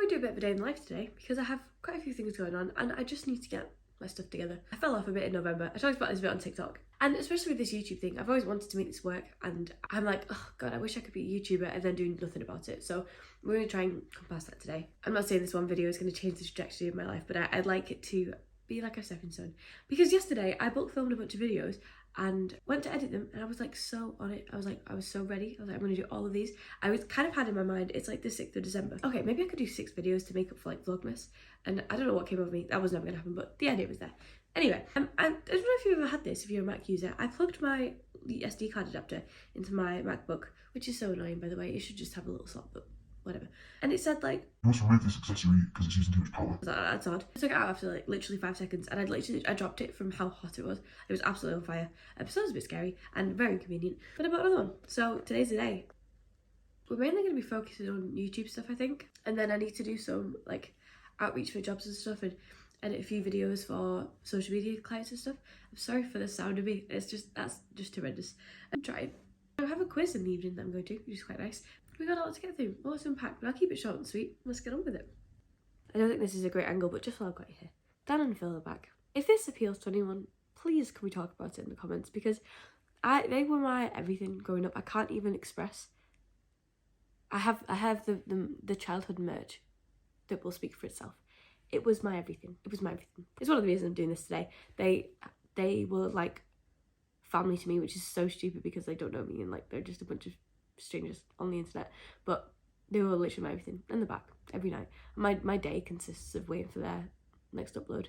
going to do a bit of a day in the life today because I have quite a few things going on and I just need to get my stuff together. I fell off a bit in November. I talked about this a bit on TikTok. And especially with this YouTube thing, I've always wanted to make this work and I'm like, oh God, I wish I could be a YouTuber and then do nothing about it. So we're going to try and come past that today. I'm not saying this one video is going to change the trajectory of my life, but I'd like it to be like a stepping stone. Because yesterday I bulk filmed a bunch of videos and went to edit them and I was like so on it. I was so ready. I was like, I'm gonna do all of these. I was kind of had in my mind, it's like the 6th of December. Okay, maybe I could do 6 videos to make up for like Vlogmas. And I don't know what came over me. That was never gonna happen, but the idea was there. Anyway, I don't know if you've ever had this, if you're a Mac user. I plugged my SD card adapter into my MacBook, which is so annoying by the way. It should just have a little slot, but whatever. And it said like, you must remove this accessory because it's using too much power. That's odd. I took it out after like literally 5 seconds and I dropped it from how hot it was. It was absolutely on fire. So it was a bit scary and very inconvenient. But I bought another one. So today's the day. We're mainly going to be focusing on YouTube stuff, I think. And then I need to do some like outreach for jobs and stuff and edit a few videos for social media clients and stuff. I'm sorry for the sound of me. That's just horrendous. I'm trying. I have a quiz in the evening that I'm going to, which is quite nice. We got a lot to get through, a lot to unpack, but I'll keep it short and sweet. Let's get on with it. I don't think this is a great angle, but just while I've got you here, Dan and Phil are back. If this appeals to anyone, please can we talk about it in the comments, because they were my everything growing up. I can't even express. I have the childhood merge that will speak for itself. It was my everything. It was my everything. It's one of the reasons I'm doing this today. They were like family to me, which is so stupid because they don't know me and like they're just a bunch of strangers on the internet, but they were literally my everything in the back every night. My day consists of waiting for their next upload.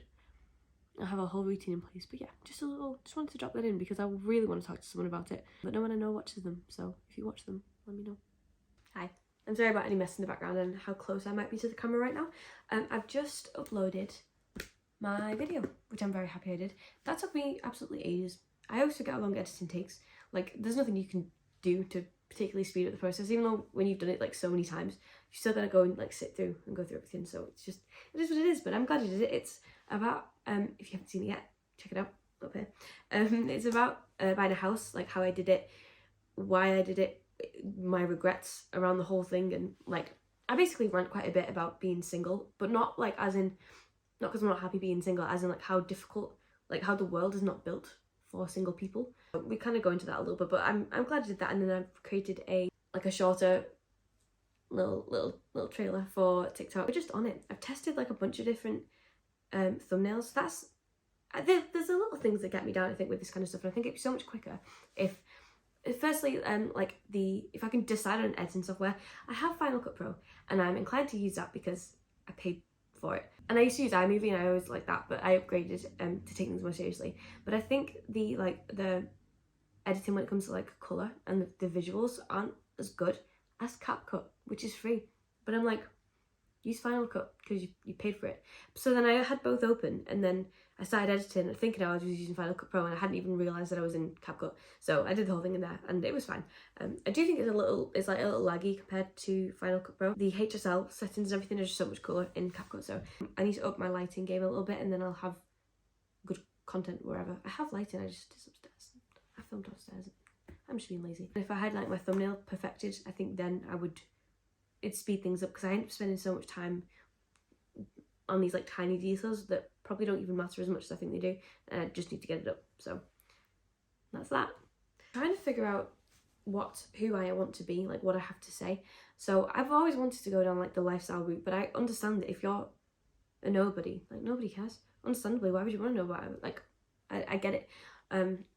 I have a whole routine in place, but yeah, just wanted to drop that in because I really want to talk to someone about it, but no one I know watches them, so if you watch them, let me know. Hi, I'm sorry about any mess in the background and how close I might be to the camera right now. I've just uploaded my video, which I'm very happy I did. That took me absolutely ages. I always forget how long editing takes. Like, there's nothing you can do to particularly speed up the process, even though when you've done it like so many times, you still gotta go and like sit through and go through everything. So it is what it is, but I'm glad I did it. It's about, if you haven't seen it yet, check it out up here. It's about buying a house, like how I did it, why I did it, my regrets around the whole thing, and like, I basically rant quite a bit about being single, but not like as in, not because I'm not happy being single, as in like how difficult, like how the world is not built for single people. We kind of go into that a little bit, but I'm glad I did that. And then I've created a shorter little trailer for TikTok. We're just on it. I've tested like a bunch of different thumbnails. There's a lot of things that get me down, I think, with this kind of stuff, and I think it'd be so much quicker if firstly if I can decide on an editing software. I have Final Cut Pro and I'm inclined to use that because I paid for it. And I used to use iMovie and I always like that, but I upgraded to take things more seriously. But I think the editing when it comes to like colour and the visuals aren't as good as CapCut, which is free. But I'm like, use Final Cut because you paid for it. So then I had both open and then I started editing and thinking I was using Final Cut Pro and I hadn't even realised that I was in CapCut. So I did the whole thing in there and it was fine. I do think it's like a little laggy compared to Final Cut Pro. The HSL settings and everything are just so much cooler in CapCut. So I need to up my lighting game a little bit and then I'll have good content wherever. I have lighting, it's upstairs. I filmed upstairs. I'm just being lazy. If I had like my thumbnail perfected, I think then it'd speed things up because I end up spending so much time on these like tiny details that probably don't even matter as much as I think they do, and I just need to get it up. So that's that. I'm trying to figure out who I want to be, like what I have to say. So I've always wanted to go down like the lifestyle route, but I understand that if you're a nobody, like nobody cares. Understandably, why would you want to know about it? Like I get it.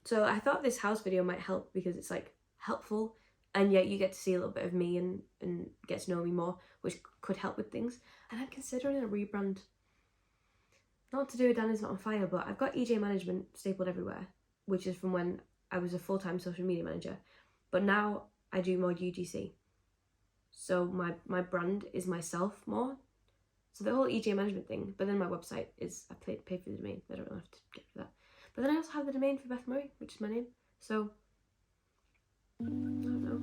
So I thought this house video might help because it's like helpful and yet you get to see a little bit of me and get to know me more, which could help with things. And I'm considering a rebrand. Not to do with Dan is Not on Fire, but I've got EJ Management stapled everywhere, which is from when I was a full-time social media manager. But now I do more UGC. So my brand is myself more. So the whole EJ Management thing, but then my website is, I pay for the domain. I don't really have to get for that. But then I also have the domain for Beth Murray, which is my name. So, I don't know.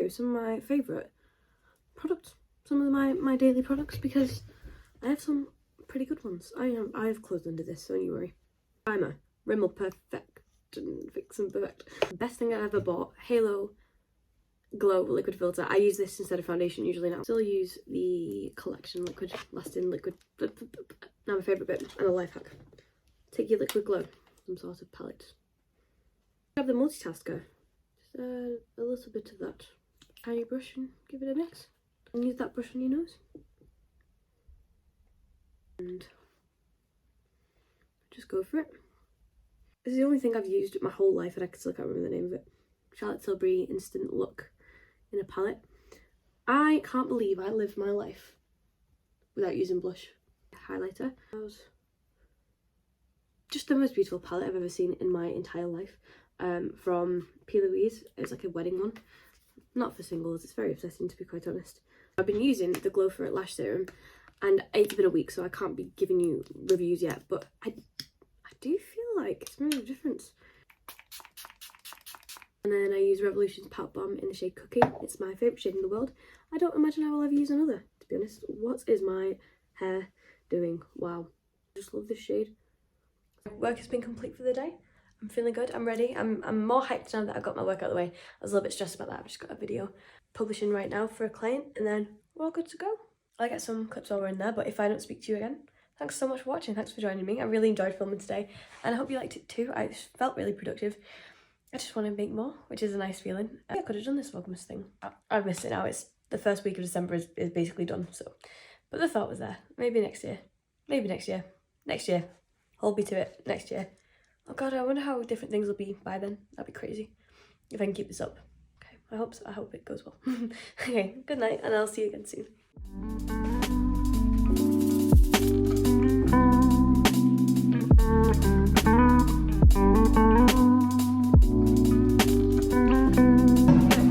you some of my favourite products, some of my daily products, because I have some pretty good ones. I have clothes under this, so don't you worry. Primer, Rimmel Perfect and Fix and Perfect. Best thing I ever bought, Halo Glow liquid filter. I use this instead of foundation usually now. Still use the Collection liquid lasting liquid. Now my favourite bit and a life hack. Take your liquid glow, some sort of palette. Grab the multitasker. Just add a little bit of that. Tiny brush and give it a mix. And use that brush on your nose. And just go for it. This is the only thing I've used my whole life and I still can't remember the name of it. Charlotte Tilbury Instant Look in a palette. I can't believe I lived my life without using blush. Highlighter. That was just the most beautiful palette I've ever seen in my entire life. From P. Louise. It's like a wedding one. Not for singles, it's very upsetting to be quite honest. I've been using the Glow For It Lash Serum and it's been a week so I can't be giving you reviews yet, but I do feel like it's made a difference. And then I use Revolution's Pout Bomb in the shade Cookie. It's my favourite shade in the world. I don't imagine I will ever use another, to be honest. What is my hair doing? Wow. I just love this shade. Work has been complete for the day. I'm feeling good, I'm ready. I'm more hyped now that I got my work out of the way. I was a little bit stressed about that. I've just got a video publishing right now for a client and then we're all good to go. I'll get some clips over in there, but if I don't speak to you again, thanks so much for watching. Thanks for joining me. I really enjoyed filming today and I hope you liked it too. I felt really productive. I just want to make more, which is a nice feeling. I could have done this Vlogmas thing. I've missed it now. It's the first week of December is basically done, so. But the thought was there. Maybe next year. Maybe next year. Next year. Hold me to it. Next year. Oh god, I wonder how different things will be by then. That'd be crazy. If I can keep this up. Okay, I hope so. I hope it goes well. Okay, good night and I'll see you again soon.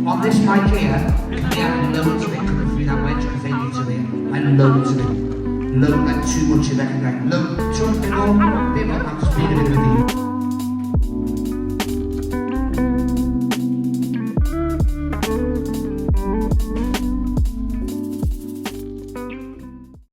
On this mic here, we have loads of it coming through that wedge because they need to hear. And loads of it. Loads, like too much of it. Like, loads, bit more, bit more. I'm just being a bit of a